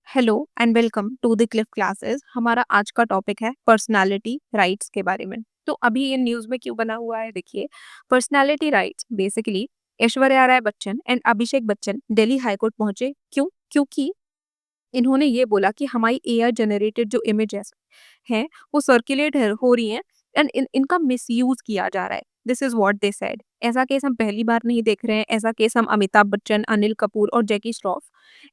Hello and welcome to the Cliff classes. हमारा आज का टॉपिक है पर्सनालिटी राइट्स के बारे में। तो अभी ये न्यूज़ में क्यों बना हुआ है, देखिए। Personality rights basically Aishwarya Rai Bachchan and Abhishek Bachchan Delhi high court पहुंचे। क्यों? क्योंकि इन्होंने ये बोला कि हमारी एआई जनरेटेड जो इमेजेस हैं वो सर्कुलेट हो रही हैं एंड इनका मिसयूज किया जा रहा है। This is what they said. ऐसा केस हम पहली बार नहीं देख रहे हैं। ऐसा केस हम अमिताभ बच्चन, अनिल कपूर और जैकी श्रॉफ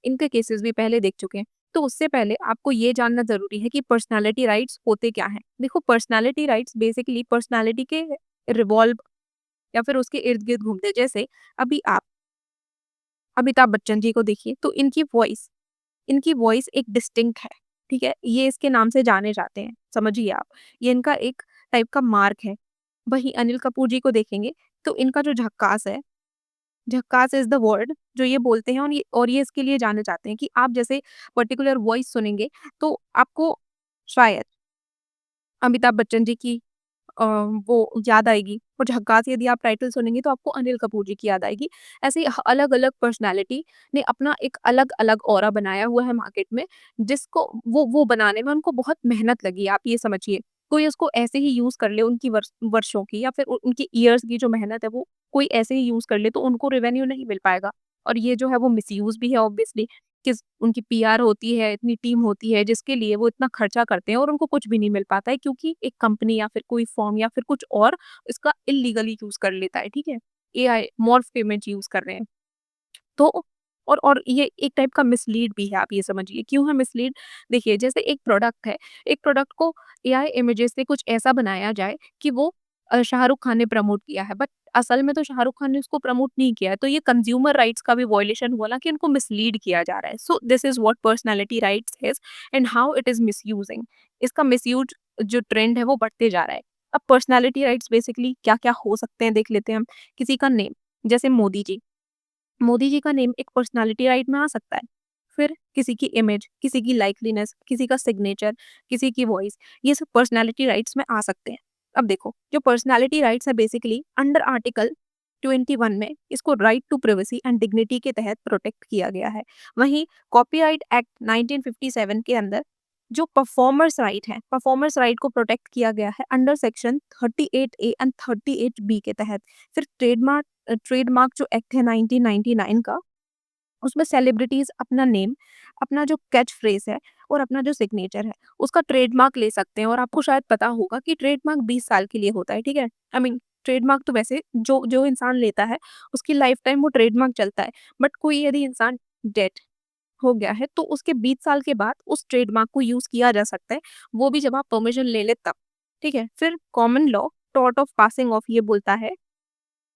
इनके केसेस भी पहले देख चुके हैं। तो उससे पहले आपको ये जानना जरूरी है कि पर्सनालिटी राइट्स होते क्या हैं। देखो, पर्सनालिटी राइट्स बेसिकली पर्सनालिटी के रिवॉल्व या फिर उसके इर्द गिर्द घूमते हैं। जैसे अभी आप अमिताभ बच्चन जी को देखिए तो इनकी वॉइस एक डिस्टिंक्ट है। ठीक है, ये इसके नाम से जाने जाते हैं, समझिए आप। ये इनका एक टाइप का मार्क है। वहीं अनिल कपूर जी को देखेंगे तो इनका जो झक्कास है, झक्कास इज द वर्ड जो ये बोलते हैं, और ये इसके लिए जाने जाते हैं कि आप जैसे पर्टिकुलर वॉइस सुनेंगे तो आपको शायद अमिताभ बच्चन जी की अ, वो याद आएगी, और झक्कास यदि आप टाइटल सुनेंगे तो आपको अनिल कपूर जी की याद आएगी। ऐसे ही अलग-अलग पर्सनैलिटी ने अपना एक अलग-अलग ऑरा बनाया हुआ है मार्केट में, जिसको वो बनाने में उनको बहुत मेहनत लगी, आप ये समझिए। कोई उसको ऐसे ही यूज़ कर ले, उनकी वर्षों की या फिर उनकी इयर्स की जो मेहनत है वो कोई ऐसे ही यूज़ कर ले तो उनको रेवेन्यू नहीं मिल पाएगा। और ये जो है वो मिसयूज़ भी है ऑब्वियसली। किस उनकी पीआर होती है, इतनी टीम होती है जिसके लिए वो इतना खर्चा करते हैं और उनको कुछ भी नहीं मिल पाता है, क्योंकि एक कंपनी या फिर कोई फर्म या फिर कुछ और इसका इल्लीगली यूज़ कर लेता है, ठीक है? एआई मॉर्फ पेमेंट यूज़ कर रहे हैं। तो और ये एक टाइप का मिसलीड भी है, आप ये समझिए। क्यों है मिसलीड? देखिए, जैसे एक प्रोडक्ट है, एक प्रोडक्ट को एआई इमेजेस से कुछ ऐसा बनाया जाए कि वो शाहरुख खान ने प्रमोट किया है, बट असल में तो शाहरुख खान ने उसको प्रमोट नहीं किया है। तो ये कंज्यूमर राइट्स का भी वॉयलेशन हुआ ना, कि उनको मिसलीड किया जा रहा है। So this is what personality rights is and how it is misusing. इसका मिसयूज जो ट्रेंड है वो बढ़ते जा रहा है। अब पर्सनैलिटी राइट्स बेसिकली क्या-क्या हो सकते हैं, देख लेते हैं हम। किसी का नेम, जैसे मोदी जी का नेम एक पर्सनालिटी राइट में आ सकता है। फिर किसी की इमेज, किसी की लाइकलीनेस, किसी का सिग्नेचर, किसी की वॉइस, ये सब पर्सनालिटी राइट्स में आ सकते हैं। अब देखो, जो पर्सनालिटी राइट्स है बेसिकली अंडर आर्टिकल 21 में इसको right to privacy and dignity के तहत प्रोटेक्ट किया गया है। वहीं कॉपीराइट एक्ट 1957 के अंदर जो परफॉर्मर्स राइट है, परफॉर्मर्स राइट को प्रोटेक्ट किया गया है under section 38A and 38B के तहत। फिर ट्रेडमार्क जो एक्ट है 1999 का, उसमें सेलिब्रिटीज अपना नेम, अपना जो कैच फ्रेज है और अपना जो सिग्नेचर है उसका ट्रेडमार्क ले सकते हैं। और आपको शायद पता होगा कि ट्रेडमार्क 20 साल के लिए होता है, ठीक है। आई मीन, ट्रेडमार्क तो वैसे जो जो इंसान लेता है उसकी लाइफ टाइम वो ट्रेडमार्क चलता है। बट कोई यदि इंसान डेड हो गया है तो उसके 20 साल के बाद उस ट्रेडमार्क को यूज किया जा सकता है, वो भी जब आप परमिशन ले ले तब, ठीक है। फिर common law tort of passing of ये बोलता है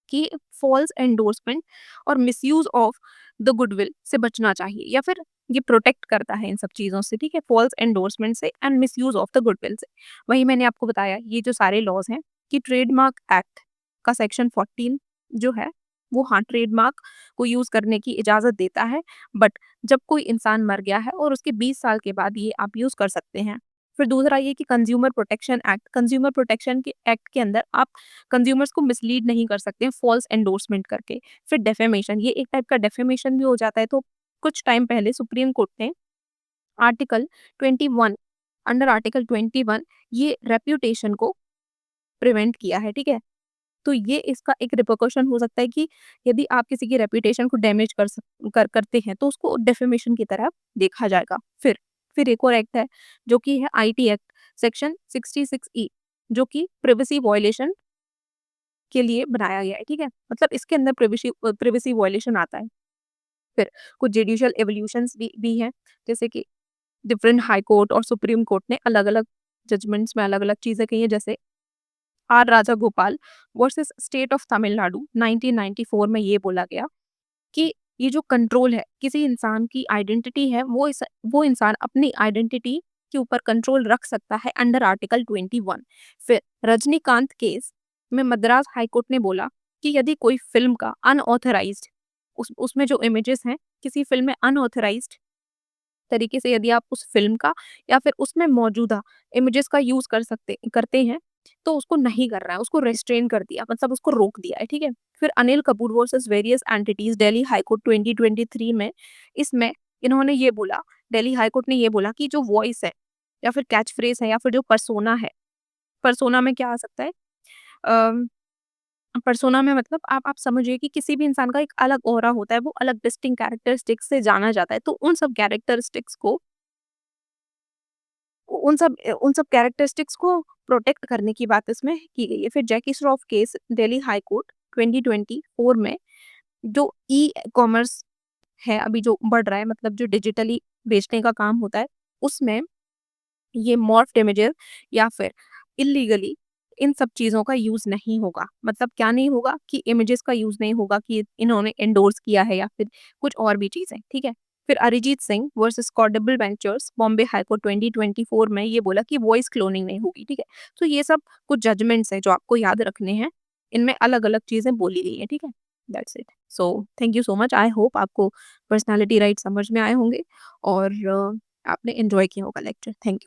कि फॉल्स एंडोर्समेंट और मिसयूज ऑफ द गुडविल से बचना चाहिए, या फिर ये प्रोटेक्ट करता है इन सब चीज़ों से, ठीक है, फॉल्स एंडोर्समेंट से and misuse of the goodwill से। वही मैंने आपको बताया, ये जो सारे लॉज हैं कि ट्रेडमार्क एक्ट का सेक्शन 14 जो है वो, हाँ, ट्रेडमार्क को यूज करने की इजाजत देता है। बट जब कोई इंसान मर गया है और उसके 20 साल के बाद ये आप यूज कर सकते हैं। फिर दूसरा ये कि कंज्यूमर प्रोटेक्शन के एक्ट के अंदर आप कंज्यूमर्स को मिसलीड नहीं कर सकते हैं फॉल्स एंडोर्समेंट करके। फिर डेफेमेशन, ये एक टाइप का डेफेमेशन भी हो जाता है। तो कुछ टाइम पहले सुप्रीम कोर्ट ने आर्टिकल 21, अंडर आर्टिकल 21 ये रेप्यूटेशन को प्रिवेंट किया है, ठीक है। तो ये इसका एक रिpercussion हो सकता है कि यदि आप किसी की रेप्यूटेशन को डैमेज करते हैं तो उसको डेफेमेशन की तरह देखा जाएगा। फिर एक और एक्ट है जो कि है आईटी एक्ट सेक्शन 66E, जो कि प्राइवेसी वायलेशन के लिए बनाया गया है, ठीक है। मतलब इसके अंदर प्राइवेसी वायलेशन आता है। फिर कुछ जुडिशियल एवोल्यूशंस भी हैं, जैसे कि डिफरेंट हाई कोर्ट और सुप्रीम कोर्ट ने अलग-अलग जजमेंट्स में अलग-अलग चीज़ें कही हैं। जैसे R Rajagopal versus state of Tamil Nadu 1994 में ये बोला गया कि ये जो कंट्रोल है, किसी इंसान की आइडेंटिटी है, वो इंसान अपनी आइडेंटिटी के ऊपर कंट्रोल रख सकता है अंडर आर्टिकल 21। फिर रजनीकांत केस में मद्रास हाई कोर्ट ने बोला कि यदि कोई फिल्म का अनऑथराइज्ड, उसमें जो इमेजेस हैं किसी फिल्म में अनऑथराइज्ड तरीके से यदि आप उस फ़िल्म का या फिर उसमें मौजूदा इमेजेस का यूज़ करते हैं, तो उसको नहीं करना है, उसको रिस्ट्रेन कर दिया, मतलब उसको रोक दिया है, ठीक है? फिर Anil Kapoor versus various entities Delhi high court 2023 में इसमें इन्होंने ये बोला, दिल्ली हाई कोर्ट ने ये बोला कि जो वॉइस है या फिर कैच फ्रेज़ है या फिर जो पर्सोना है, पर्सोना में क्या आ सकता है? अम, पर्सोना में मतलब आप समझिए कि किसी भी इंसान का एक अलग ऑरा होता है, वो अलग डिस्टिंक्ट कैरेक्टरिस्टिक्स से जाना जाता है। तो उन सब कैरेक्टरिस्टिक्स को उन सब कैरेक्टरिस्टिक्स को प्रोटेक्ट करने की बात इसमें की गई है। फिर Jackie Shroff case Delhi high Court 2024 में जो ई-कॉमर्स है अभी जो बढ़ रहा है मतलब जो डिजिटली बेचने का काम होता है, उसमें ये मॉर्फ्ड इमेजेस या फिर इल्लीगली इन सब चीज़ों का यूज़ नहीं होगा। मतलब क्या नहीं होगा कि इमेजेस का यूज़ नहीं होगा कि इन्होंने एंडोर्स किया है या फिर कुछ और भी चीज़ें, ठीक है? फिर Arijit Singh versus Codible Ventures Bombay High Court 2024 में ये बोला कि वॉइस क्लोनिंग नहीं होगी, ठीक है? तो ये सब कुछ जजमेंट्स हैं जो आपको याद रखने हैं। इनमें अलग-अलग चीज़ें बोली गई हैं, ठीक है? That's it. So thank you so much. I hope आपको पर्सनैलिटी राइट्स समझ में आए होंगे और आपने एन्जॉय किया होगा लेक्चर। Thank you.